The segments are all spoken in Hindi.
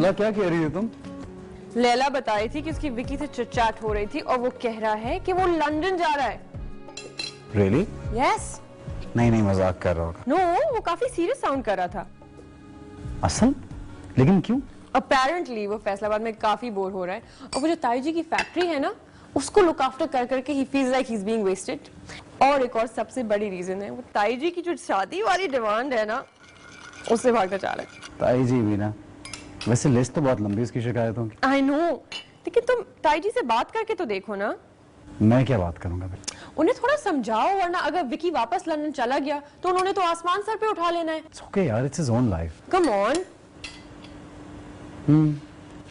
लैला क्या कह रही है तुम? लैला बताई थी कि उसकी विकी से चिट-चैट हो रही थी और वो कह रहा है कि वो लंदन जा रहा है। Really? Yes. नहीं मजाक कर रहा होगा। No, वो काफी सीरियस साउंड कर रहा था। असल? लेकिन क्यों? Apparently वो फैसलाबाद में काफी बोर हो रहा है और वो जो ताई जी की फैक्ट्री है ना, उसको लुक आफ्टर कर करके he feels like he's being wasted। और एक और सबसे बड़ी रीजन है वो ताई जी की जो शादी वाली डिमांड है ना, उससे भागना चाह रहा है। ताई जी भी ना, वैसे लिस्ट तो बहुत लंबी इसकी शिकायतों की। I know, लेकिन तुम ताई जी से बात करके तो देखो ना। मैं क्या बात करूंगा फिर? उन्हें थोड़ा समझाओ, वरना अगर विकी वापस लंदन चला गया तो उन्होंने तो आसमान सर पे उठा लेना है। It's okay यार, it's his own life। Come on।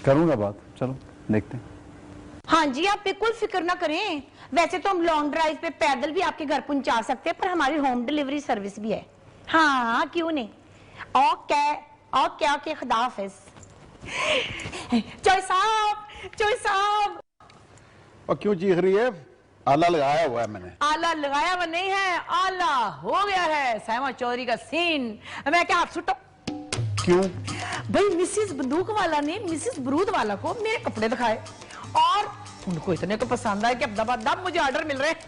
करूंगा बात, चलो देखते हैं। हाँ जी, आप बिल्कुल फिक्र ना करें। वैसे तो हम लॉन्ग ड्राइव पे पैदल भी आपके घर पहुंचा सकते हैं, पर हमारी होम डिलीवरी सर्विस भी है। हाँ क्यों नहीं। ओके खुदा हाफिज। चोई साहब। और क्यों चीख रही है? आला लगाया हुआ है मैंने। आला लगाया हुआ नहीं है, आला हो गया है। सहमा चौधरी का सीन। मैं क्या आप सुटो? क्यों? भाई मिसिस बंदूक वाला ने मिसिस बरूद वाला को मेरे कपड़े दिखाए और उनको इतने को पसंद आया कि अब दबा मुझे ऑर्डर मिल रहे हैं।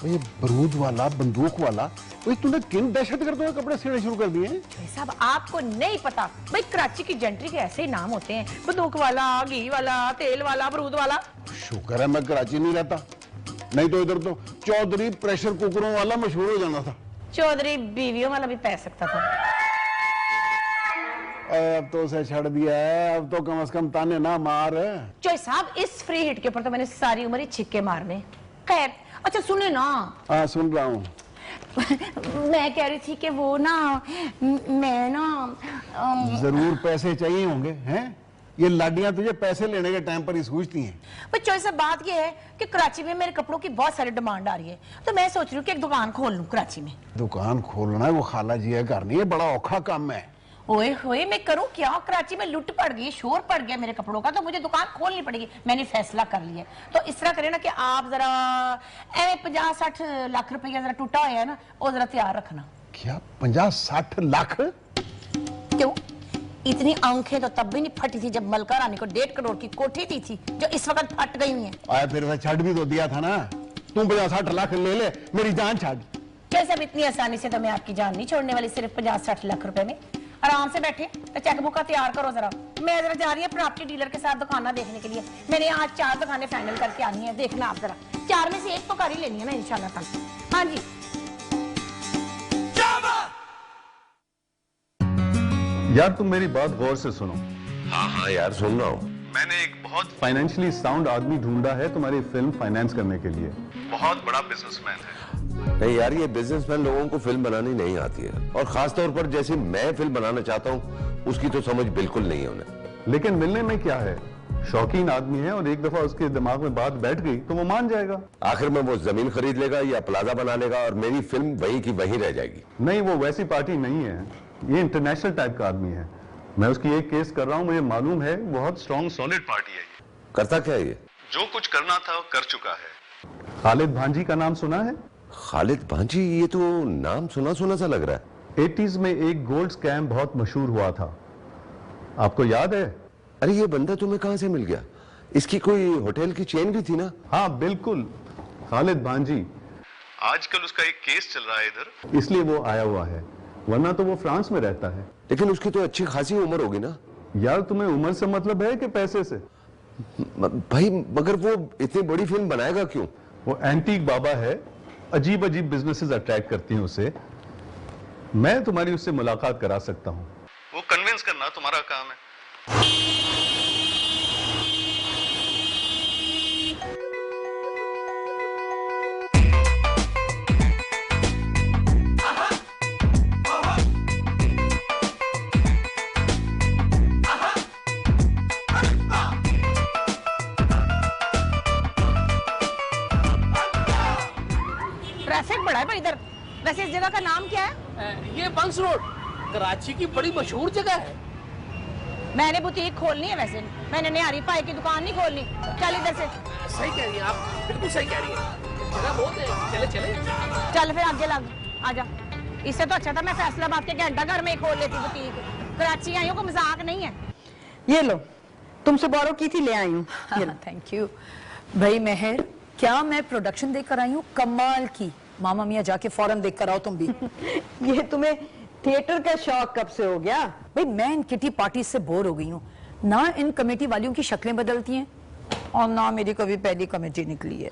ये बरूद वाला, बंदूक वाला, तूने किन दहशतगर्दों के कपड़े सिलने शुरू कर दिए? साहब आपको नहीं पता, भाई कराची की जेंट्री के ऐसे ही नाम होते हैं, बंदूक वाला, घी वाला, तेल वाला, बरूद वाला। शुक्र है मैं कराची नहीं रहता, नहीं तो इधर तो चौधरी प्रेशर कुकरों वाला मशहूर हो जाना था। चौधरी बीवियों वाला भी पै सकता था। अब तो उसे छड़ दिया है, अब तो कम से कम ताने ना मार। चोई साहब इस फ्री हिट के ऊपर तो मैंने सारी उम्र ही छिक्के मारने। खैर अच्छा सुने ना। हाँ सुन रहा हूँ। मैं कह रही थी कि वो ना मैं ना जरूर पैसे चाहिए होंगे हैं? ये लाडियां तुझे पैसे लेने के टाइम पर ही सूझती हैं। पर चोई साहब बात ये है कि कराची में मेरे कपड़ों की बहुत सारी डिमांड आ रही है, तो मैं सोच रही हूँ कि एक दुकान खोल लूँ कराची में। दुकान खोलना है वो खाला जी है घर नहीं है, बड़ा औखा काम है। ओए होए मैं करूं क्या? कराची में लुट पड़ गई, शोर पड़ गया मेरे कपड़ों का, तो मुझे दुकान खोलनी पड़ेगी। मैंने फैसला कर लिया। तो इस तरह करें ना कि आप जरा 50-60 लाख रुपया जरा टूटा हुआ है ना, वो जरा तैयार रखना। क्या 50-60 लाख? क्यों? इतनी आंखें तो तब भी नहीं फटी थी जब मलका रानी को 1.5 करोड़ की कोठी दी थी, जो इस वक्त फट गई है। आया फिर मैं छड़ भी तो दिया था ना। तुम 50-60 लाख ले ले, मेरी जान छाड़। कैसे अब इतनी आसानी से तो मैं आपकी जान नहीं छोड़ने वाली, सिर्फ 50-60 लाख रुपए में। आराम से बैठे तो चेकबुक का तैयार करो जरा। मैं जरा जा रही है प्रॉपर्टी डीलर के साथ दुकाना देखने के लिए। मैंने आज 4 दुकानें फाइनल करके आनी है, देखना आप जरा। 4 में से एक तो कर ही लेनी है ना इंशाल्लाह कल। हाँ जी यार तुम मेरी बात गौर से सुनो। हाँ यार सुन रहा हूँ। मैंने एक बहुत फाइनेंशियली साउंड आदमी ढूंढा है तुम्हारी फिल्म फाइनेंस करने के लिए। बहुत बड़ा बिजनेसमैन है। नहीं यार, ये बिजनेसमैन लोगों को फिल्म बनानी नहीं आती है, और खास तौर पर जैसे मैं फिल्म बनाना चाहता हूँ उसकी तो समझ बिल्कुल नहीं है उन्हें। लेकिन मिलने में क्या है, शौकीन आदमी है और एक दफा उसके दिमाग में बात बैठ गई तो वो मान जाएगा। आखिर में वो जमीन खरीद लेगा या प्लाजा बना लेगा और मेरी फिल्म वहीं की वहीं रह जाएगी। नहीं, वो वैसी पार्टी नहीं है, ये इंटरनेशनल टाइप का आदमी है। मैं उसकी एक केस कर रहा हूँ, मुझे मालूम है बहुत स्ट्रॉन्ग सॉलिड पार्टी है ये। करता क्या है ये? जो कुछ करना था कर चुका है। खालिद भांजी का नाम सुना है? खालिद भांजी? ये तो नाम सुना सुना सा लग रहा है। 80s में एक गोल्ड स्कैम बहुत मशहूर हुआ था, आपको याद है? अरे ये बंदा तुम्हें कहां से मिल गया? इसकी कोई होटल की चेन भी थी ना? हाँ बिल्कुल, खालिद भांजी। आजकल उसका एक केस चल रहा है इधर, इसलिए वो आया हुआ है, वरना तो वो फ्रांस में रहता है। लेकिन उसकी तो अच्छी खासी उम्र होगी ना? यार तुम्हें उम्र से मतलब है कि पैसे से? भाई मगर वो इतनी बड़ी फिल्म बनाएगा क्यों? वो एंटीक बाबा है, अजीब अजीब बिजनेसेस अट्रैक्ट करती हैं उसे। मैं तुम्हारी उससे मुलाकात करा सकता हूं। वो कन्विंस करना तुम्हारा काम है। ट्रैफिक बड़ा है भाई इधर। वैसे इस जगह का नाम क्या है? ये बंस रोड कराची की बड़ी मशहूर जगह है। मैंने बुटीक खोलनी है, वैसे मैंने निहारी पाई की दुकान नहीं खोलनी। चल इधर से। सही कह रही हैं आप, बिल्कुल सही कह रही हैं। जगह बहुत है, चले चले। चल फिर आगे लग, आजा। इससे तो अच्छा था मैं फैसलाबाद के घंटा घर में ही खोल लेती बुटीक। कराची आइयों को मजाक नहीं है। ये लो, तुमसे बोरो की थी, ले आई हूँ। थैंक यू भाई मेहर। क्या मैं प्रोडक्शन देख कर आई हूँ कमाल की। मामा मियाँ जाके फौरन देख कर आओ तुम भी। ये तुम्हें थिएटर का शौक कब से हो गया? भाई मैं इन किटी पार्टी से बोर हो गई हूँ। ना इन कमेटी वालियों की शक्लें बदलती हैं और ना मेरी कभी पहली कमेटी निकली है।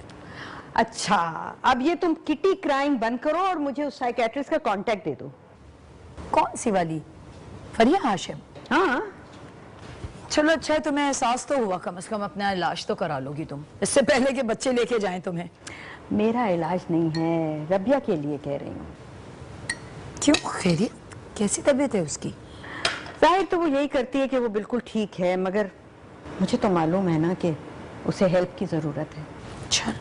अच्छा, अब ये तुम किटी क्राइम बंद करो और मुझे उस साइकेट्रिस्ट का कांटेक्ट दे दो। कौन सी वाली? फरिया हाशिम? हाँ। चलो अच्छा है, तुम्हें एहसास तो हुआ, कम से कम अपना इलाज तो करा लोगी तुम, इससे पहले कि बच्चे लेके जाएं तुम्हें। मेरा इलाज नहीं है, रबिया के लिए कह रही हूँ। क्यों, खैरियत? कैसी तबीयत है उसकी? जाहिर तो वो यही करती है कि वो बिल्कुल ठीक है, मगर मुझे तो मालूम है ना कि उसे हेल्प की जरूरत है। अच्छा,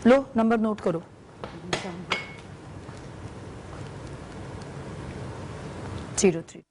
लो नंबर नोट करो। 03।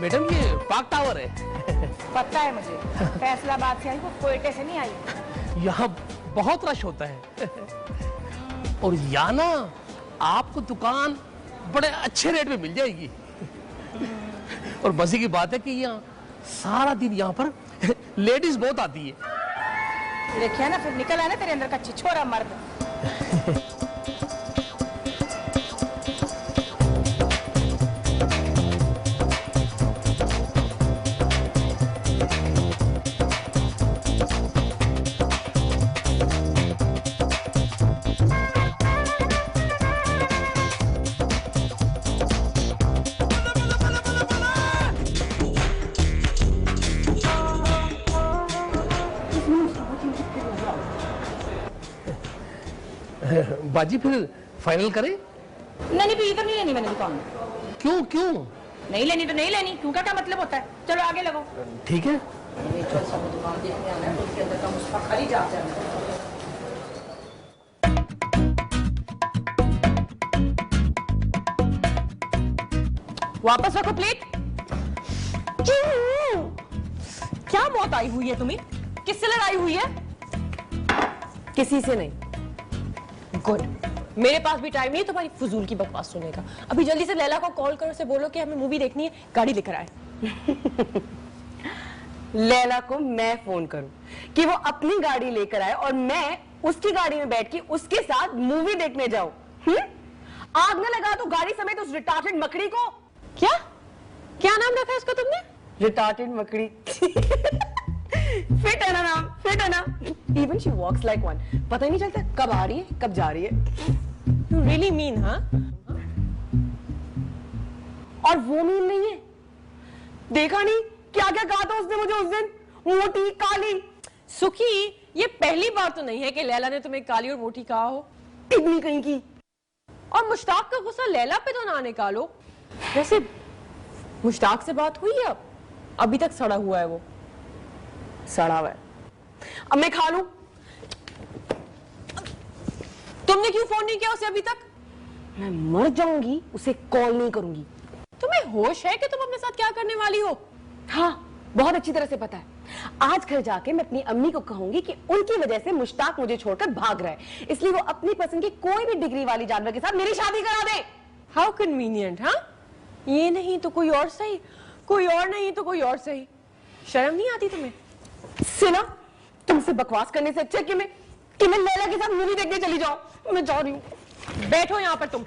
मैडम ये पाक टावर है। पता है मुझे, फैसलाबाद से आई, वो कोयटे से नहीं आई। यहाँ बहुत रश होता है और यहाँ ना आपको दुकान बड़े अच्छे रेट में मिल जाएगी। और मजे की बात है कि यहाँ सारा दिन यहाँ पर लेडीज बहुत आती है। देखिए ना, फिर निकल आया ना तेरे अंदर का छिछोरा मर्द। बाजी फिर फाइनल करें? नहीं भी इधर नहीं लेनी मैंने दुकान। क्यों क्यों? नहीं लेनी तो नहीं लेनी, क्यों का क्या मतलब होता है? चलो आगे लगो। ठीक है। वापस रखो प्लेट। क्या मौत आई हुई है तुम्हें? किससे लड़ाई हुई है? किसी से नहीं। गुड, मेरे पास भी टाइम नहीं है तुम्हारी फजूल की बकवास सुनने का। अभी जल्दी से लैला को कॉल करो, से बोलो कि हमें मूवी देखनी है, गाड़ी लेकर आए। लैला को मैं फोन करूं कि वो अपनी गाड़ी लेकर आए और मैं उसकी गाड़ी में बैठ के उसके साथ मूवी देखने जाऊं? आग न लगा तो गाड़ी समेत उस रिटार्टेड मकड़ी को। क्या क्या नाम रखा है उसका तुमने? रिटार्टेड मकड़ी। फिट है ना नाम, फिट है ना। Even she walks like one. पता ही नहीं चलता कब आ रही है कब जा रही है। You really mean, हाँ? और वो मीन नहीं है, देखा नहीं क्या क्या कहा था उसने मुझे उस दिन, मोटी काली। सुखी, ये पहली बार तो नहीं है कि लैला ने तुम्हें काली और मोटी कहा हो। इतनी कहीं की। और मुश्ताक का गुस्सा लैला पे तो ना निकालो। वैसे मुश्ताक से बात हुई है? अभी तक सड़ा हुआ है वो। सड़ा हुआ है। अब मैं खा लूं? तुमने क्यों फोन नहीं किया उसे अभी तक? मैं मर जाऊंगी, उसे कॉल नहीं करूंगी। तुम्हें होश है कि तुम अपने साथ क्या करने वाली हो? हाँ, बहुत अच्छी तरह से पता है। आज घर जाके मैं अपनी अम्मी को कहूंगी कि उनकी वजह से मुश्ताक मुझे छोड़कर भाग रहा है, इसलिए वो अपनी पसंद की कोई भी डिग्री वाली जानवर के साथ मेरी शादी करा दे। हाउ कन्वीनियंट, हाँ? ये नहीं तो कोई और सही, कोई और नहीं तो कोई और सही। शर्म नहीं आती तुम्हें? सुना, तुमसे बकवास करने से अच्छा कि मैं लैला के साथ मूवी देखने चली जाऊं। मैं जा रही हूं। बैठो यहां पर तुम,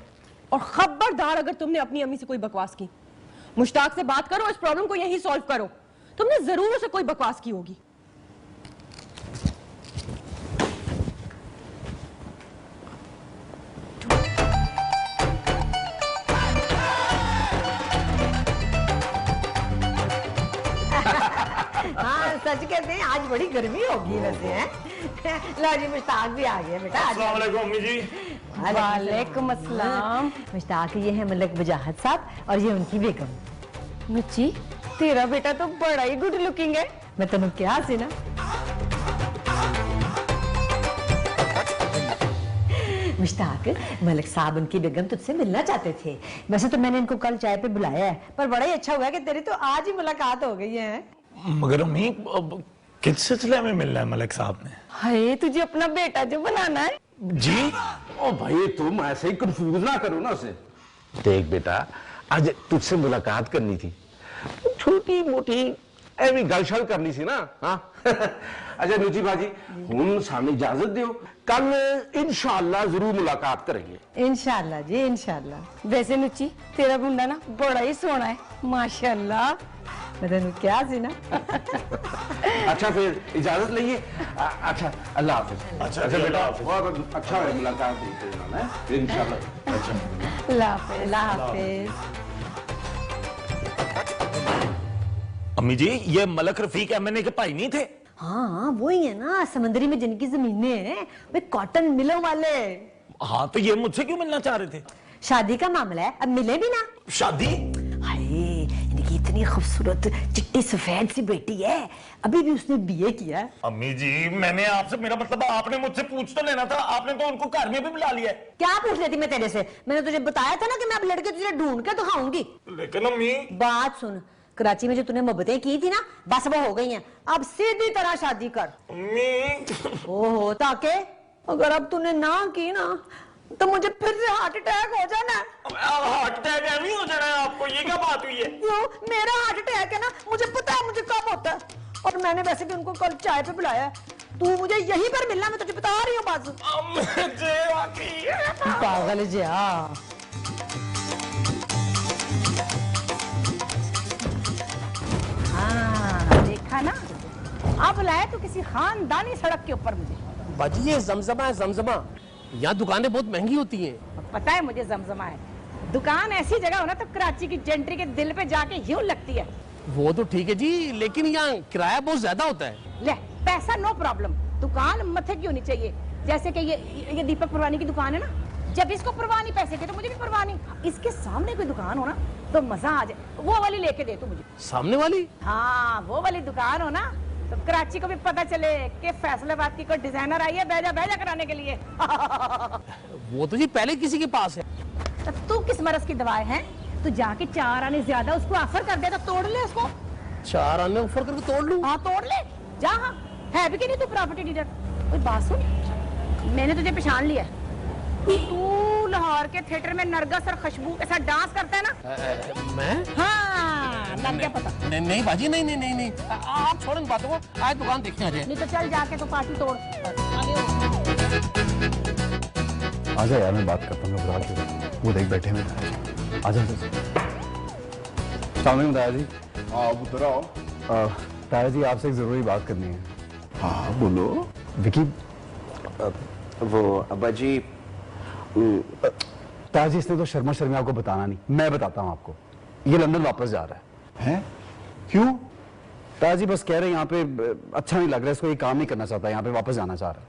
और खबरदार अगर तुमने अपनी अम्मी से कोई बकवास की, मुश्ताक से बात करो, इस प्रॉब्लम को यहीं सॉल्व करो। तुमने जरूर उसे कोई बकवास की होगी। सच कहते हैं आज बड़ी गर्मी होगी वैसे हैं। लो जी मुश्ताक भी आ गया बेटा। अस्सलाम वालेकुम अम्मी जी। वालेकुम अस्सलाम। मुश्ताक ये है मलक वजाहत साहब और ये उनकी बेगम। मुच्ची तेरा बेटा तो बड़ा ही गुड लुकिंग है। मैं तेन क्या सी ना मुश्ताक, मलिक साहब उनकी बेगम तुझसे मिलना चाहते थे। वैसे तो मैंने इनको कल चाय पे बुलाया है, पर बड़ा ही अच्छा हुआ कि तेरी तो आज ही मुलाकात हो गई है। मगर अम्मी किस सिलसिले में मिलना है मलिक साहब ने? हाय तुझे अपना बेटा जो बनाना है। जी ओ भाई तुम ऐसे ही कंफ्यूज ना करो ना उसे। देख बेटा, आज तुझसे मुलाकात करनी थी, छोटी मोटी ऐवी गलशल करनी सी ना। हाँ अच्छा नुची बाजी, हुन सामने इजाजत दियो, कल इंशाअल्लाह जरूर मुलाकात करेंगे। इंशाअल्लाह जी इंशाअल्लाह। वैसे नुच्ची तेरा मुंडा ना बड़ा ही सोना है माशाल्लाह। मैं तेन क्या सी ना। अच्छा फिर इजाजत लइए। अच्छा अल्लाह हाफिज। अच्छा बेटा बहुत अच्छा है मुलाकात है इंशाअल्लाह। अच्छा अल्लाह हाफिज। अम्मी जी ये मलक रफीक एमएनए के भाई नहीं थे? हाँ वही है ना, समंदरी में जिनकी जमीनें हैं, वे कॉटन मिलों वाले। हाँ तो ये मुझसे क्यों मिलना चाह रहे थे? शादी का मामला है, अब मिले भी ना। शादी? हाय इनकी इतनी खूबसूरत चिट्टी सफेद सी बेटी है, अभी भी उसने बीए किया है। अम्मी जी मैंने आपसे, मेरा मतलब आपने मुझसे पूछ तो लेना था, आपने तो उनको घर में भी बुला लिया है। क्या पूछ लेती मैं तेरे से? मैंने तुझे बताया था ना कि मैं अब लड़के तुझे ढूंढ के दिखाऊंगी। लेकिन अम्मी बात सुन, कराची में जो तूने मोहब्बतें की थी ना, बस वो हो गई हैं, अब सीधी तरह शादी कर। अम्मी ओहो ताके अगर अब तूने ना की ना तो मुझे फिर से हार्ट अटैक हो जाना है। हार्ट अटैक ऐਵੇਂ हो जाना है आपको? ये क्या बात हुई है? क्यों? मेरा हार्ट अटैक है ना, मुझे पता है मुझे कब होता है, और मैंने वैसे भी उनको कल चाय पे बुलाया है। तू मुझे यहीं पर मिलना, मैं तुझे बता रही हूँ बस। पागल जा। हाँ देखा ना, अब लाया तू किसी खानदानी सड़क के ऊपर मुझे। बाजी ये जमजमा है जमजमा, यहाँ दुकानें बहुत महंगी होती हैं। पता है मुझे जमजमा है, दुकान ऐसी जगह हो ना तो कराची की जेंट्री के दिल पे जाके यूं लगती है। वो तो ठीक है जी, लेकिन यहाँ किराया बहुत ज्यादा होता है। ले पैसा नो प्रॉब्लम, दुकान मथे की होनी चाहिए। जैसे कि ये दीपक परवानी की दुकान है ना, जब इसको परवाह नहीं पैसे के तो मुझे भी परवाह नहीं। इसके सामने कोई दुकान हो ना तो मजा आ जाए, वो वाली लेके दे तू मुझे। सामने वाली? हाँ वो वाली दुकान हो ना तो कराची को भी पता चले कि फैसलाबाद की कोई डिजाइनर आई है बैजा बैजा कराने के लिए। वो तो जी पहले किसी के पास है। तो तू किस मरज की दवाएं हैं? तू जाके 4 आने ज्यादा उसको ऑफर कर दे तो तोड़ ले उसको। 4 आने ऑफर करके तोड़ लूं? हाँ तोड़ ले जा। हाँ है भी कि नहीं तू प्रॉपर्टी डीलर? कोई बात सुन, मैंने तुझे पहचान लिया। तू लाहौर के थिएटर में नरगस और खुशबू के साथ डांस करता है ना? मैं? हाँ लग गया पता। नहीं बाजी नहीं, आप छोड़ें बातों को, आज दुकान देखने आ जाए। नहीं तो चल जाके तो पार्टी तोड़। आजा यार, मैं बात करता हूँ, घबरा के वो देख बैठे हुए। आजा सामने दादा जी। हाँ उधर आओ। दादा जी आपसे एक जरूरी बात करनी है। हाँ बोलो। विकी वो अब्बा जी दादा जी इसने तो शर्मा शर्मी आपको बताना नहीं, मैं बताता हूँ आपको। ये लंदन वापस जा रहा है। हैं? क्यों? दादा जी बस कह रहे हैं यहाँ पे अच्छा नहीं लग रहा है, इसको ये काम नहीं करना चाहता, यहाँ पे वापस जाना चाह रहा है।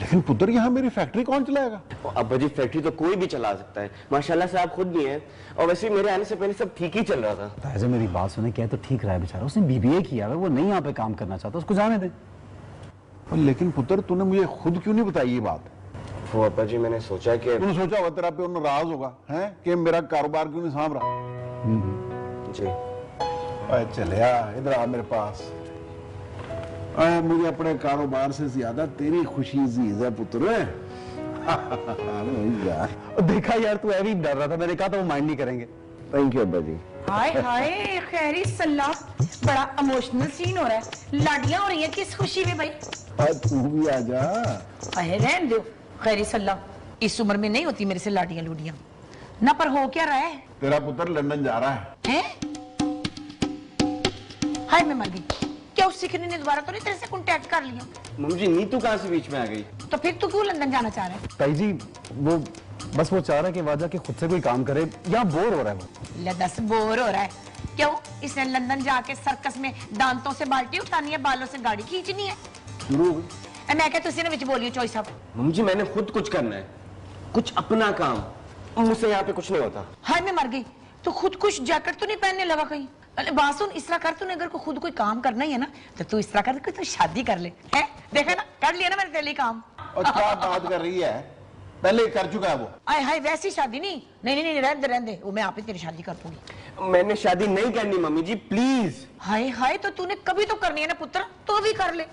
लेकिन पुत्र यहाँ मेरी फैक्ट्री कौन चलाएगा? अब्बा जी फैक्ट्री तो कोई भी चला सकता है, माशाल्लाह से आप खुद भी हैं, और वैसे भी मेरे आने से पहले सब ठीक ही चल रहा था। दादा जी मेरी बात सुने, क्या तो ठीक रहा है बेचारा, उसने बीबीए किया है, वो नहीं यहाँ पे काम करना चाहता, उसको जाने दें। लेकिन पुत्र तूने मुझे खुद क्यों नहीं बताई ये बात? वो अब्बा जी मैंने सोचा कि तूने सोचा होगा तेरा पे नाराज होगा हैं कि मेरा कारोबार क्यों नहीं सांभ रहा? जी चलिया इधर आ मेरे पास। मुझे अपने कारोबार से ज्यादा तेरी खुशी अजीज है पुत्र। देखा यार तू अभी डर रहा था, मैंने कहा था वो माइंड नहीं करेंगे। थैंक यू अब्बा जी। हाय हाय खैरी सल्ला, बड़ा इमोशनल सीन हो रहा है, लाडियां हो रही है, किस खुशी में भाई? तू भी आ जा। अरे रहने दो खैरी सल्ला, इस उम्र में नहीं होती मेरे से लाडियां लूडियां ना। पर हो क्या रहा है? तेरा पुत्र लंदन जा रहा है। हैं? हाय मैं मर गई, क्या उस सिखने ने दोबारा तो नहीं तेरे से कांटेक्ट कर लिया? मम्मी जी नीतू कहाँ से बीच में आ गई? तो फिर तू क्यों लंदन जाना चाह रहा है? ताई जी वो बस वो चाह रहा है कि वाजा के खुद से कोई काम करे, या बोर हो रहा है वो। ले दस बोर हो रहा है क्यों? इसने लंदन जाके सर्कस में दांतों से बाल्टी उठानी है, बालों से गाड़ी खींचनी है। शुरू हो गई। मैं क्या तुझसे ना विच बोलियो चोई साहब। मम्मी जी मैंने खुद कुछ करना है, कुछ अपना काम, मुझसे यहाँ पे कुछ नहीं होता। हाय मैं मर गई। तो खुद कुछ जैकेट तो नहीं पहनने लगा कहीं? अरे बात सुन, इस तरह कर, तूने अगर खुद कोई काम करना ही है ना तो तू इस तरह कर, तू शादी कर ले। है देखा ना, कर लिया ना मैंने तेरे लिए काम। और क्या बात कर रही है, पहले कर चुका है वो। आय हाय वैसी शादी नहीं, नहीं नहीं नहीं, रहने दे, वो मैं आप ही तेरी शादी कर दूंगी। मैंने शादी नहीं करनी मम्मी जी, प्लीज। हाय हाय, तो तूने कभी तो करनी है ना पुत्र, तो भी कर ले।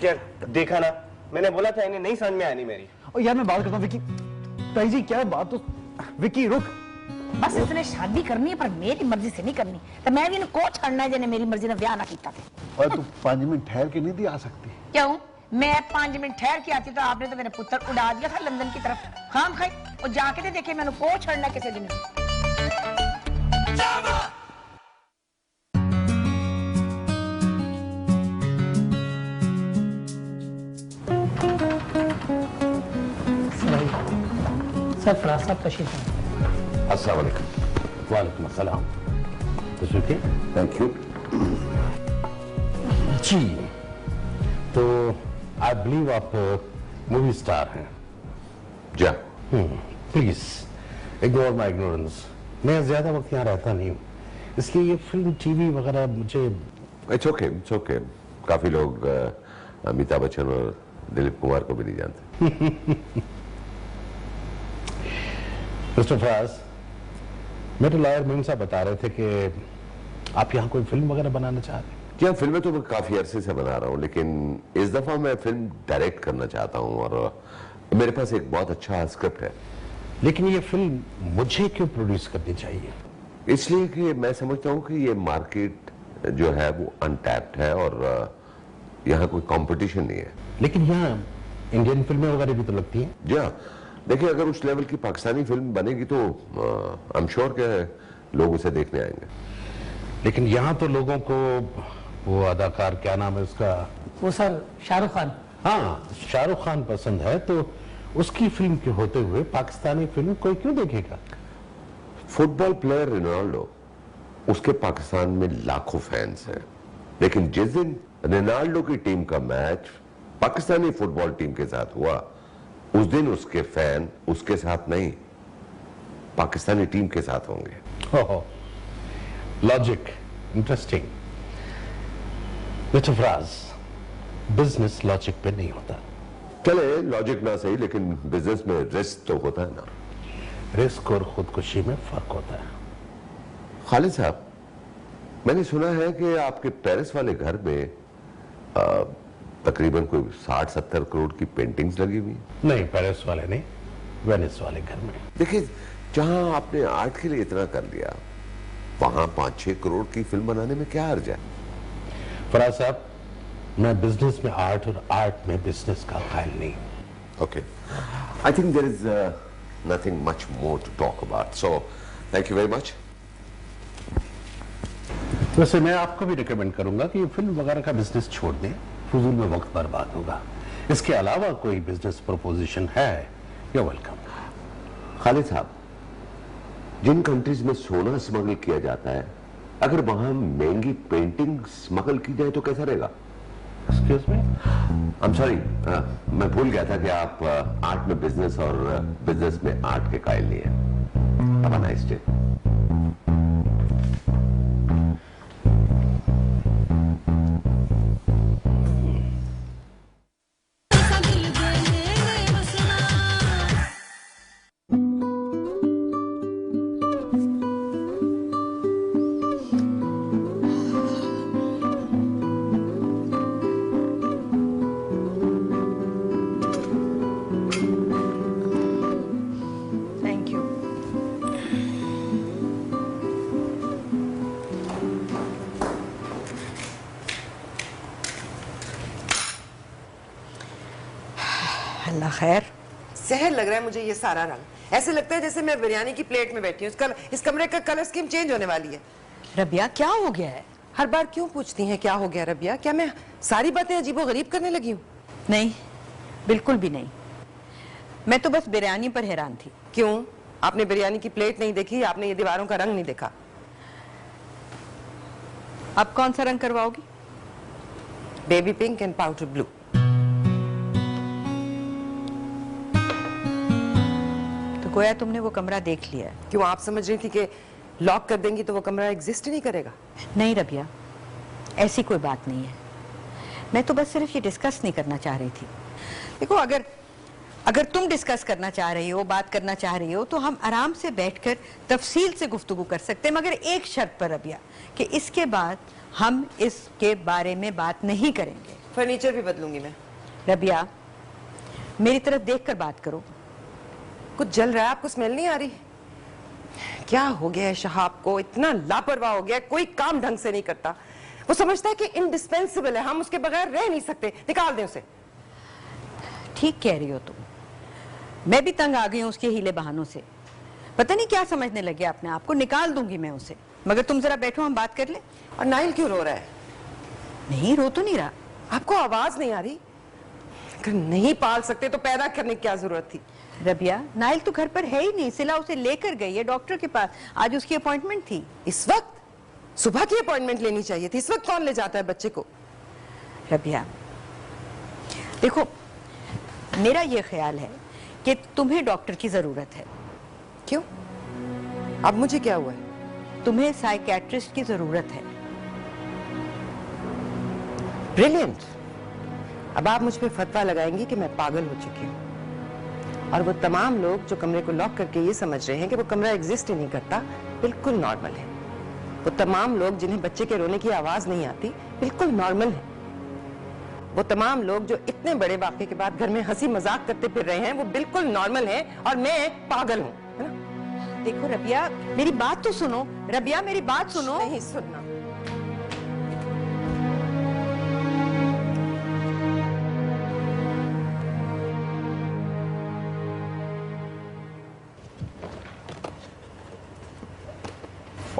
यार देखा ना, मैंने बोला था इन्हें नहीं समझ में आनी मेरी। और यार मैं बात करता हूँ विकी। ताई जी क्या बात, तो विकी रुक। बस इसने शादी करनी है पर मेरी मर्जी से नहीं करनी, तो मैं भी इनको छड़ना है जिन्हें मेरी मर्जी ने ब्याह ना किया था। और तू 5 मिनट ठहर के नहीं आ सकती? क्यों? मैं 5 मिनट ठहर के आती तो आपने तो मेरे पुत्र उड़ा दिया था लंदन की तरफ। हाँ खाई और जाके तो देखे मैंने को छड़ना किसी दिन। सरफराज साहब तशरीफ। अस्सलाम वालेकुम। वालेकुम अस्सलाम। तशरीफ। Thank you. जी तो आई बिलीव आप मूवी स्टार हैं। जा प्लीज इग्नोर माई इग्नोरेंस। मैं ज्यादा वक्त यहाँ रहता नहीं हूँ, इसलिए ये फिल्म टीवी वगैरह मुझे। It's okay. काफी लोग अमिताभ बच्चन और दिलीप कुमार को भी नहीं जानते। मिस्टर फराज, मेरे लॉयर मीम साहब बता रहे थे कि आप यहाँ कोई फिल्म वगैरह बनाना चाह रहे हैं। क्या फिल्में तो मैं काफी अरसे से बना रहा हूँ, लेकिन इस दफा मैं फिल्म डायरेक्ट करना चाहता हूँ और मेरे पास एक बहुत अच्छा स्क्रिप्ट है। लेकिन ये फिल्म मुझे क्यों प्रोड्यूस करनी चाहिए? इसलिए कि मैं समझता हूँ कि ये मार्केट जो है वो अनटैप्ड है और यहाँ कोई कंपटीशन नहीं है। लेकिन यहाँ इंडियन फिल्में वगैरह भी तो लगती हैं। जी हाँ, देखिए अगर उस लेवल की पाकिस्तानी फिल्म बनेगी तो आई एम श्योर के लोग उसे देखने आएंगे। लेकिन यहाँ तो लोगों को वो अदाकार, क्या नाम है उसका, वो सर शाहरुख खान। हाँ शाहरुख खान पसंद है, तो उसकी फिल्म के होते हुए पाकिस्तानी फिल्म कोई क्यों देखेगा? फुटबॉल प्लेयर रोनाल्डो, उसके पाकिस्तान में लाखों फैंस हैं, लेकिन जिस दिन रोनाल्डो की टीम का मैच पाकिस्तानी फुटबॉल टीम के साथ हुआ, उस दिन उसके फैन उसके साथ नहीं पाकिस्तानी टीम के साथ होंगे। Logic interesting. Mister Faraz, business logic पे नहीं होता। चले लॉजिक ना सही, लेकिन बिजनेस में रिस्क तो होता है ना। रिस्क और खुदकुशी में फर्क होता है। खालिद साहब, मैंने सुना है कि आपके पेरिस वाले घर में तकरीबन कोई 60-70 करोड़ की पेंटिंग्स लगी हुई। नहीं, पेरिस वाले नहीं, वेनिस वाले घर में। देखिए, जहां आपने आर्ट के लिए इतना कर दिया, वहां 5-6 करोड़ की फिल्म बनाने में क्या अर्ज है? फराज साहब, मैं बिजनेस में आर्ट और आर्ट में बिजनेस का ख्याल नहीं। Okay, I think there is nothing much more to talk about, so thank you very much. वैसे मैं आपको भी रिकमेंड करूंगा कि फिल्म वगैरह का बिजनेस छोड़ दें, फजूल में वक्त बर्बाद होगा। इसके अलावा कोई बिजनेस प्रोपोजिशन है, यू वेलकम। खालिद साहब, जिन कंट्रीज में सोना स्मगल किया जाता है, अगर वहां महंगी पेंटिंग स्मगल की जाए तो कैसा रहेगा? Excuse me, I am sorry, मैं भूल गया था कि आप आर्ट में बिजनेस और बिजनेस में आर्ट के कायल नहीं है। Have a nice day. अल्लाह खैर। जहर लग रहा है मुझे ये सारा रंग। ऐसे लगता है जैसे मैं बिरयानी की प्लेट में बैठी हूँ। इस कमरे का कलर स्कीम चेंज होने वाली है। रबिया क्या हो गया है? हर बार क्यों पूछती हैं क्या हो गया रबिया? क्या मैं सारी बातें अजीबो गरीब करने लगी हूँ? नहीं, बिल्कुल भी नहीं। मैं तो बस बिरयानी पर हैरान थी। क्यों? आपने बिरयानी की प्लेट नहीं देखी? आपने ये दीवारों का रंग नहीं देखा? अब कौन सा रंग करवाओगी? Baby pink and powder blue. तो गोया तुमने वो कमरा देख लिया है। क्यों, आप समझ रही थी कि लॉक कर देंगी तो वो कमरा एग्जिस्ट ही नहीं करेगा? नहीं रबिया, ऐसी कोई बात नहीं है। मैं तो बस सिर्फ ये डिस्कस नहीं करना चाह रही थी। देखो, अगर तुम डिस्कस करना चाह रही हो, बात करना चाह रही हो, तो हम आराम से बैठकर तफसील से गुफ्तगू कर सकते हैं, मगर एक शर्त पर रबिया, कि इसके बाद हम इसके बारे में बात नहीं करेंगे। फर्नीचर भी बदलूंगी मैं। रबिया, मेरी तरफ देखकर बात करो। कुछ जल रहा है, आपको स्मेल नहीं आ रही? क्या हो गया है शहाब को? इतना लापरवाह हो गया, कोई काम ढंग से नहीं करता। वो समझता है कि इंडिस्पेंसिबल है, हम उसके बगैर रह नहीं सकते। निकाल दें उसे। ठीक कह रही हो तुम। मैं भी तंग आ गई हूं उसके हीले बहानों से। पता नहीं क्या समझने लगे अपने आप को। निकाल दूंगी मैं उसे, मगर तुम जरा बैठो, हम बात कर ले। और नाइल क्यों रो रहा है? नहीं, रो तो नहीं रहा। आपको आवाज नहीं आ रही? अगर नहीं पाल सकते तो पैदा करने की क्या जरूरत थी? रबिया, नाइल तो घर पर है ही नहीं। सिला उसे लेकर गई है डॉक्टर के पास। आज उसकी अपॉइंटमेंट थी। इस वक्त? सुबह की अपॉइंटमेंट लेनी चाहिए थी। इस वक्त कौन ले जाता है बच्चे को? रबिया, देखो, मेरा ये ख्याल है कि तुम्हें डॉक्टर की जरूरत है। क्यों? अब मुझे क्या हुआ है? तुम्हें साइकियाट्रिस्ट की जरूरत है। ब्रिलियंट। अब आप मुझ पे फतवा लगाएंगी कि मैं पागल हो चुकी हूँ, और वो तमाम लोग जो कमरे को लॉक करके ये समझ रहे हैं कि वो कमरा एग्जिस्ट ही नहीं करता, बिल्कुल नॉर्मल है। वो तमाम लोग जिन्हें बच्चे के रोने की आवाज नहीं आती, बिल्कुल नॉर्मल है। वो तमाम लोग जो इतने बड़े वाक़े के बाद घर में हंसी मजाक करते फिर रहे हैं, वो बिल्कुल नॉर्मल है, और मैं पागल हूँ, है ना? देखो रबिया, मेरी बात तो सुनो। रबिया, मेरी बात सुनो। नहीं सुनना।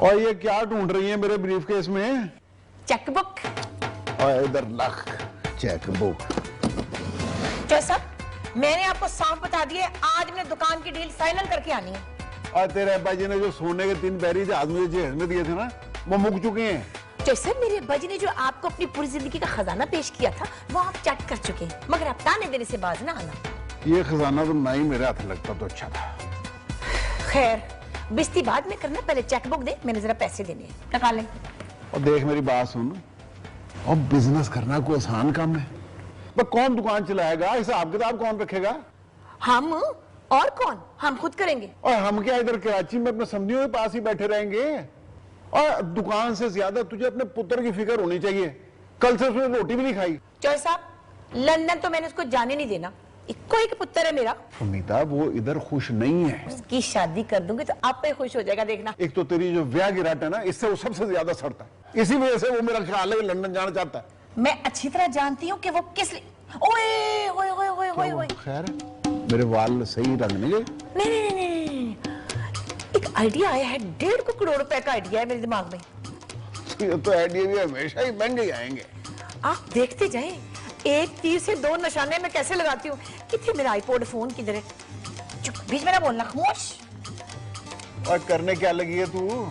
और ये क्या ढूंढ रही है मेरे ब्रीफकेस में? चेकबुक। और इधर लख चेकबुक। जैसा मैंने आपको साफ बता दिया, आज मैंने दुकान की डील फाइनल करके आनी है। और तेरे अब्बा जी ने जो सोने के 3 बैरी जहाज मुझे जहेज में दिए थे ना, वो मुक चुके हैं। जैसे मेरे अब्बा जी ने जो आपको अपनी पूरी जिंदगी का खजाना पेश किया था, वो आप चेक कर चुके हैं, मगर आप ताने देने से बाज ना आना। ये खजाना तो ना ही मेरे हाथ लगता तो अच्छा था। खैर, बिस्ती बाद में करना, पहले चेकबुक दे, मैंने जरा पैसे देने हैं, निकालें। और देख मेरी बात सुन, और बिजनेस करना कोई आसान काम है? पर कौन दुकान चलाएगा? हिसाब किताब कौन रखेगा? हम। और कौन? हम खुद करेंगे। और हम क्या इधर कराची में अपने समझियों के पास ही बैठे रहेंगे? और दुकान से ज्यादा तुझे अपने पुत्र की फिक्र होनी चाहिए। कल से उसने रोटी भी नहीं खाई। चौधरी साहब, लंदन तो मैंने उसको जाने नहीं देना। इक्को एक पुत्र है मेरा। सुनीता, वो इधर खुश नहीं है। उसकी शादी कर दूंगी तो आप पे खुश हो जाएगा, देखना। एक तो तेरी जो ब्याह गिराट है ना, इससे वो सबसे ज्यादा सड़ता है। इसी वजह से वो मेरा ख्याल है कि लंदन जाना चाहता है। मैं अच्छी तरह जानती हूँ कि वो किस लिए। ओए ओए ओए ओए ओए ओए। खैर, मेरे वाल सही रंग नहीं गए? नहीं नहीं नहीं नहीं, एक आइडिया आया है। 1.5 करोड़ रुपए का आइडिया है मेरे दिमाग में। ये तो आइडिया भी हमेशा ही महंगे आएंगे। आप देखते जाएं, एक तीर से 2 निशाने में कैसे लगाती हूँ। कितने मेरा आईपॉड फोन किधर है? चुप, बीच में ना बोलना, खामोश। और करने क्या लगी है तू?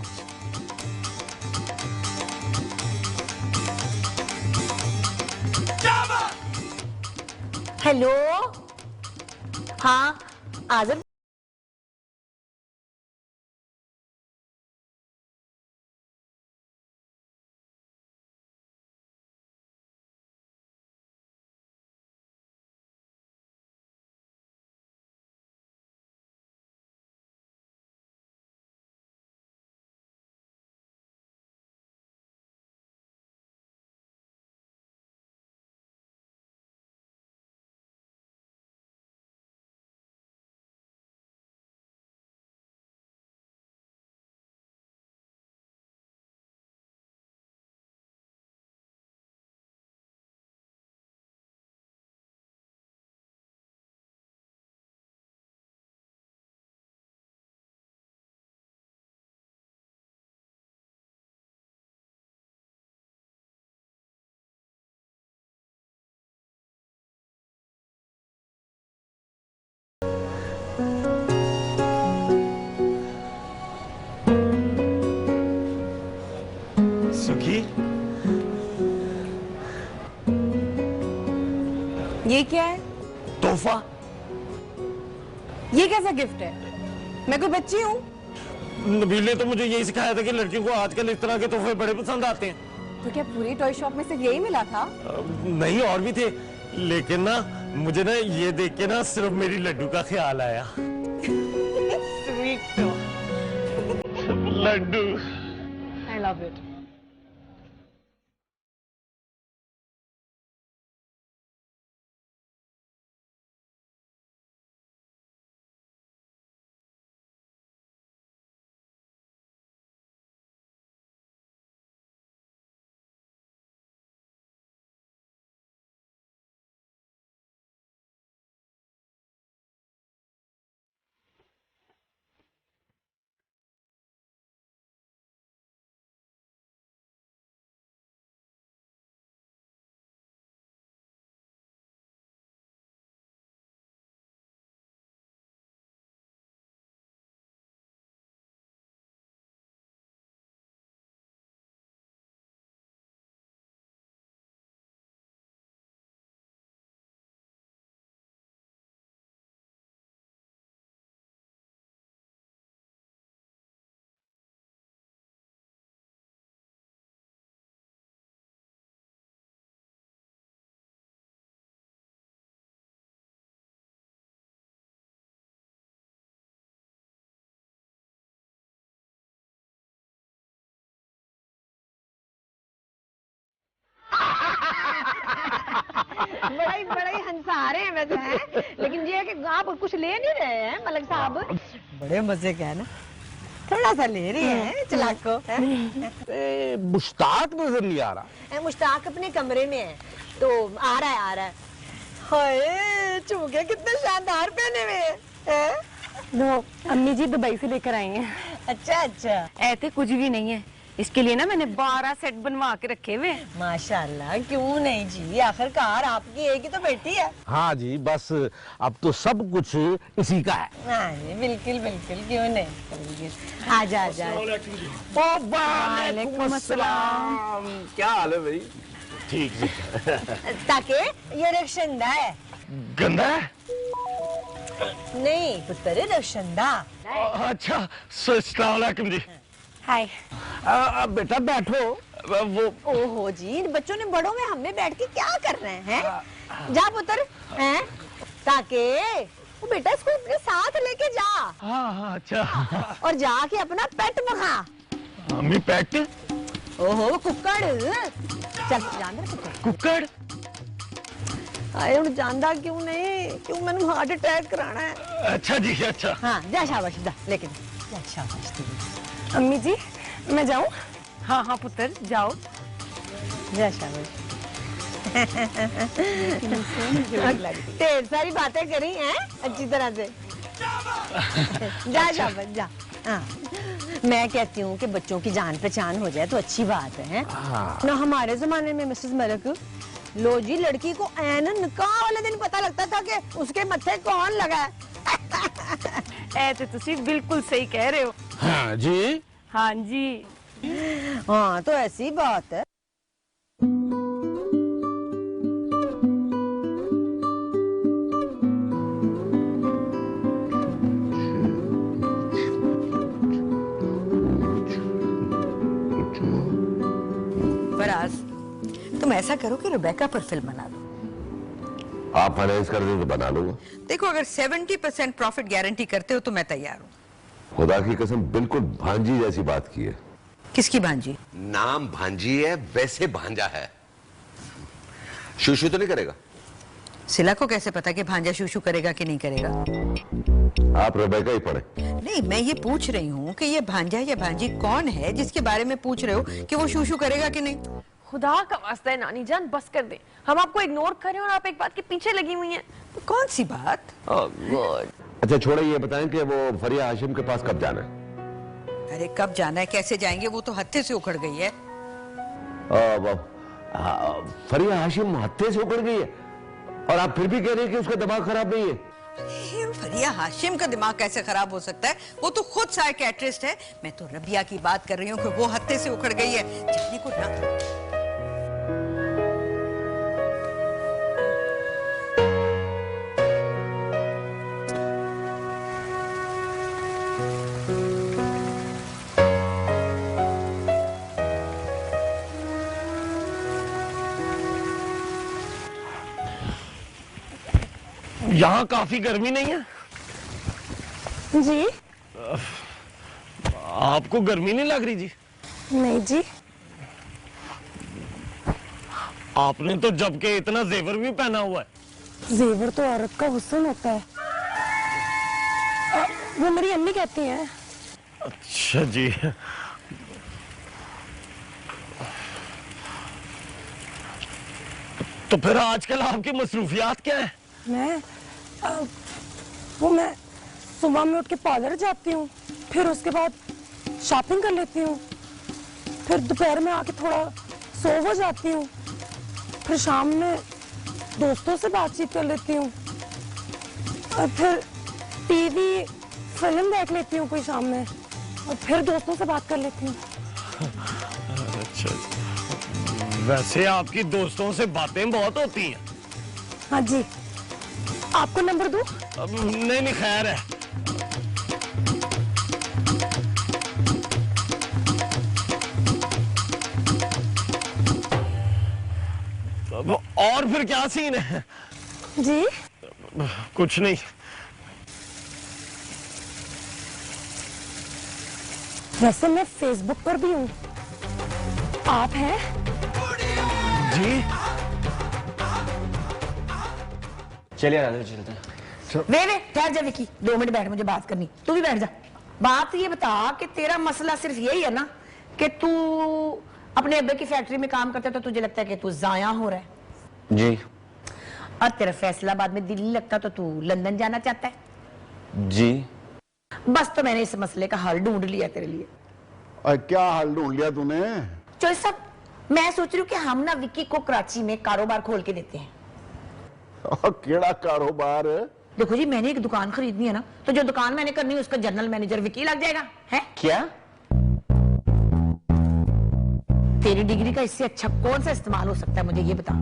हेलो, हाँ, आजम। सुखी, ये क्या है? तोहफा। ये कैसा गिफ्ट है? मैं कोई बच्ची हूँ? नबील ने तो मुझे यही सिखाया था कि लड़कियों को आजकल इस तरह के तोहफे बड़े पसंद आते हैं। तो क्या पूरी टॉय शॉप में सिर्फ यही मिला था? नहीं, और भी थे, लेकिन ना मुझे ना ये देख के ना सिर्फ मेरी लड्डू का ख्याल आया। Sweet laddu. I love it. बड़ा ही हंसा रहे हैं वैसे हैं, लेकिन ये है कि आप कुछ ले नहीं रहे हैं मलक साहब। बड़े मजे का है ना, थोड़ा सा ले रही हैं चलाक को। मुश्ताक नजर नहीं आ रहा। मुश्ताक अपने कमरे में है, तो आ रहा है। हाय चूके कितने शानदार पहने हुए हैं। वो अम्मी जी दुबई से लेकर आई हैं। अच्छा ऐसे कुछ भी नहीं है, इसके लिए ना मैंने 12 सेट बनवा के रखे हुए। माशाल्लाह, क्यों नहीं जी, आखिरकार आपकी एक ही तो बेटी है। हाँ जी, बस अब तो सब कुछ इसी का है। हाँ जी, बिल्कुल बिल्कुल, क्यों नहीं। आजा। वालेकुम अस्सलाम। क्या हाल है भाई? ठीक जी। ताकि ये रक्षंदा है। गंदा है? नहीं पुत्र, रक्षंदा। अच्छा, अस्सलाम वालेकुम जी। हाय। बेटा बैठो। वो ओहो जी, बच्चों ने बड़ों में हमने बैठ के क्या कर रहे हैं? जा पुत्र, हैं? ताकि वो बेटा इसको अपने साथ लेके जा। हाँ, अच्छा। और जाके अपना पेट मखा। मम्मी पेट? ओहो कुक्कड़। चल जानदा कुक्कड़? आए उन जानदा क्यों नहीं? क्यों मैंने हार्ट अटैक कराना है? अच्छा जी, अच्छा। हाँ जा, शाबाश जा, लेकिन जा, शाबाश। अम्मी जी मैं जाऊं? हाँ पुत्र जाओ। जा, शाबाश। ढेर सारी बातें करी हैं अच्छी तरह से। जा शाबाश जा। हाँ, मैं कहती हूँ कि बच्चों की जान पहचान हो जाए तो अच्छी बात है। ना हमारे जमाने में मिसेस मलक, लो जी, लड़की को ऐन निकाह वाले दिन पता लगता था कि उसके मत्थे कौन लगा है। ऐसे तुसी बिल्कुल सही कह रहे हो। हाँ जी। हाँ जी। हाँ तो ऐसी बात है। फराज, तुम ऐसा करो कि रुबैका पर फिल्म बना दो। आप फाइनेंस कर दे तो बना लूंगा। देखो, अगर 70% प्रॉफिट गारंटी करते हो तो मैं तैयार हूँ। खुदा की कसम, बिल्कुल भांजी जैसी बात की है। किसकी भांजी? नाम भांजी है, वैसे भांजा है। शूशू तो नहीं करेगा? सिला को कैसे पता कि भांजा शूशू करेगा कि नहीं करेगा? आप रुबैका ही पढ़े। नहीं, मैं ये पूछ रही हूँ कि ये भांजा या भांजी कौन है जिसके बारे में पूछ रहे हो कि वो शूशू करेगा कि नहीं? खुदा का वास्ता है नानी जान, बस कर दे। हम आपको इग्नोर कर रहे हैं और आप एक बात के पीछे लगी हुई हैं। तो कौन सी बात? अच्छा छोड़ो, ये बताएं कि वो फरिया हाशिम के पास कब जाना है? अरे कब जाना है, कैसे जाएंगे, वो तो हत्थे से उखड़ गई है। फरिया हाशिम हत्थे से उखड़ गई है और आप फिर भी कह रहे हैं कि उसका दिमाग खराब नहीं है? ये फरिया हाशिम का दिमाग कैसे खराब हो सकता है? वो तो खुद साइकियाट्रिस्ट है। मैं तो रबिया की बात कर रही हूँ कि वो हत्थे से उखड़ गई है। जाने को ना। यहाँ काफी गर्मी नहीं है? जी आपको गर्मी नहीं लग रही जी? नहीं जी। आपने तो जब के इतना जेवर भी पहना हुआ है। जेवर तो औरत का हुस्न होता है। वो मेरी अम्मी कहती हैं। अच्छा जी। तो फिर आजकल आपकी मसरूफियात क्या है? मैं सुबह में उठ के पार्लर जाती हूँ, फिर उसके बाद शॉपिंग कर लेती हूँ, फिर दोपहर में आके थोड़ा सो हो जाती हूँ, फिर शाम में दोस्तों से बातचीत कर लेती हूँ, और फिर टीवी फिल्म देख लेती हूँ कोई शाम में, और फिर दोस्तों से बात कर लेती हूँ। अच्छा, वैसे आपकी दोस्तों से बातें बहुत होती हैं। हाँ जी। आपको नंबर दूं? नहीं खैर है। और फिर क्या सीन है? जी कुछ नहीं। वैसे मैं फेसबुक पर भी हूँ। आप हैं? जी चलिए राधे चलते हैं। वे ठहर जा विकी, 2 मिनट बैठ, मुझे बात करनी। तू भी बैठ जा। बात ये बता कि तेरा मसला सिर्फ यही है ना कि तू अपने अब्बे की फैक्ट्री में काम करता है तो तुझे लगता है कि तू जाया हो रहा है जी। और तेरा फैसलाबाद में दिल्ली लगता तो तू लंदन जाना चाहता है जी। बस तो मैंने इस मसले का हल ढूंढ लिया तेरे लिए। और क्या हल ढूंढ लिया तूने? चोई साहब, मैं सोच रही हूँ कि हम ना विक्की को कराची में कारोबार खोल के देते हैं। केड़ा कारोबार? देखो जी, मैंने एक दुकान खरीदनी है ना, तो जो दुकान मैंने करनी है उसका जनरल मैनेजर विक्की लग जाएगा। है क्या? तेरी डिग्री का इससे अच्छा कौन सा इस्तेमाल हो सकता है, मुझे ये बता।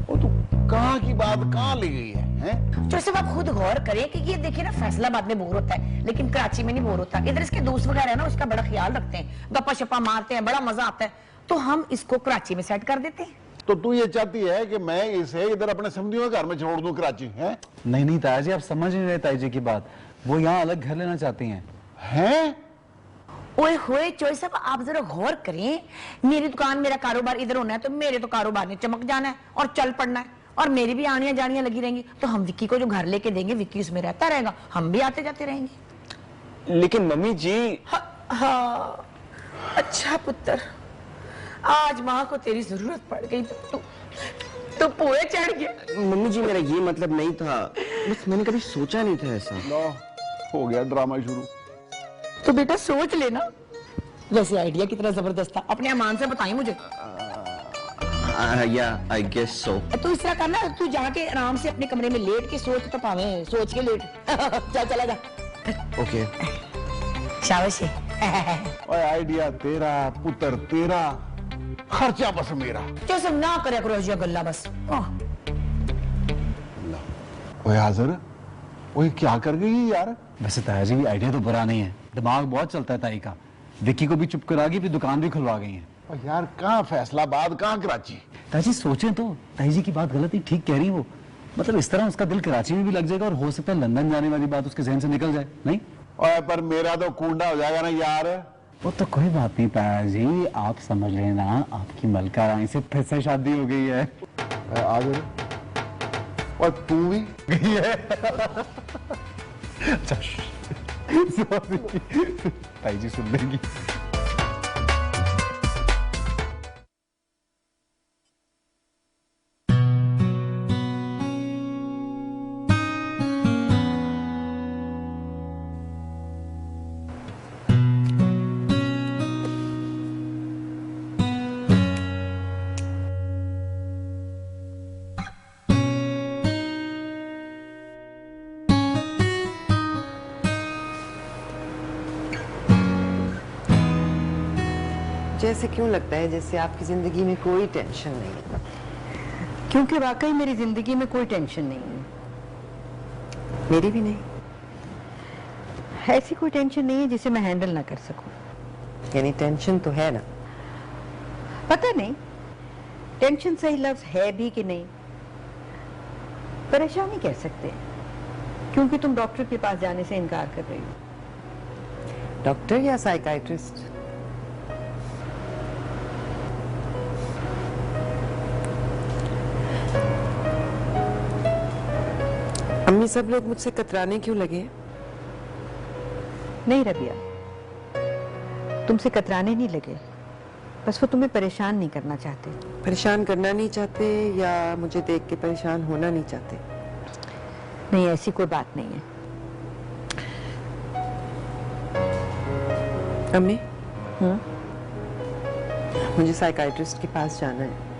वो तू कहाँ की बात कहाँ ले गई है? जो सब आप खुद गौर करें कि ये देखिए ना, फैसलाबाद में बोर होता है लेकिन कराची में नहीं बोर होता। इधर इसके दोस्त वगैरह है ना, उसका बड़ा ख्याल रखते हैं, गप्पा शप्पा मारते हैं, बड़ा मजा आता है, तो हम इसको कराची में सेट कर देते हैं। तो तू ये चाहती है कि मैं इसे इधर अपने समधियों के घर में छोड़ दूं कराची? है नहीं ताया जी, आप समझ नहीं रहे ताई जी की बात। वो यहाँ अलग घर लेना चाहती हैं। हैं? ओए होए चोई साहब, आप जरा गौर करें, मेरी दुकान मेरा कारोबार इधर होना है तो मेरे तो कारोबार ने चमक जाना है और चल पड़ना है, और मेरी भी आनियां जानियां लगी रहेंगी। तो हम विक्की को जो घर लेके देंगे, विक्की उसमें रहता रहेगा, हम भी आते जाते रहेंगे। लेकिन मम्मी जी। हाँ अच्छा पुत्र, आज माँ को तेरी जरूरत पड़ गई तो पोए चढ़ गया। मम्मी जी, मेरा ये मतलब नहीं था, बस मैंने कभी सोचा नहीं था ऐसा। लो, हो गया ड्रामा शुरू। तो बेटा सोच लेना। वैसे आइडिया कितना जबरदस्त था, अपने अमान से बताइए मुझे। या आई गेस सो। तू इस तरह करना, तू जाके आराम से अपने कमरे में लेट के सोच, तो पावे सोच के लेट। चला जा। ओके शाबाश। ओए आइडिया तेरा, पुत्र तेरा, खर्चा बस मेरा। जो सब ना करे करो ये गल्ला बस। ओए हाजिर, ओए क्या कर गई यार? वैसे ताया जी आइडिया तो बुरा नहीं है, दिमाग बहुत चलता है ताई का। विक्की को भी चुप करा गई, फिर दुकान भी खुलवा गई है। और यार कहाँ फैसलाबाद, कहाँ कराची? ताई जी सोचें तो, ताई जी की बात गलत ही ठीक कह रही वो। मतलब इस तरह उसका दिल कराची में भी लग जाएगा और हो सकता है लंदन जाने वाली बात उसके जहन से निकल जाए। नहीं ओए पर मेरा तो कूंडा हो जाएगा ना यार। वो तो कोई बात नहीं ताया जी, आप समझ लेना, आपकी मलका रानी से फिर से शादी हो गई है। आगे और तू भी गई है। अच्छा ताई जी सुन लेंगी। मुझे ऐसे क्यों लगता है जैसे आपकी जिंदगी में कोई टेंशन नहीं है? क्योंकि वाकई मेरी जिंदगी में कोई टेंशन नहीं है। मेरी भी नहीं। ऐसी कोई टेंशन नहीं है जिसे मैं हैंडल ना कर सकूं। यानी टेंशन तो है ना? पता नहीं टेंशन सही लफ्ज है भी कि नहीं, परेशानी कह सकते हैं, क्योंकि तुम डॉक्टर के पास जाने से इनकार कर रही हो। डॉक्टर या साइकाइट्रिस्ट? अम्मी सब लोग मुझसे कतराने क्यों लगे? नहीं रबिया, तुमसे कतराने नहीं लगे, बस वो तुम्हें परेशान नहीं करना चाहते। परेशान करना नहीं चाहते या मुझे देख के परेशान होना नहीं चाहते? नहीं, ऐसी कोई बात नहीं है। अम्मी, मुझे साइकाइट्रिस्ट के पास जाना है।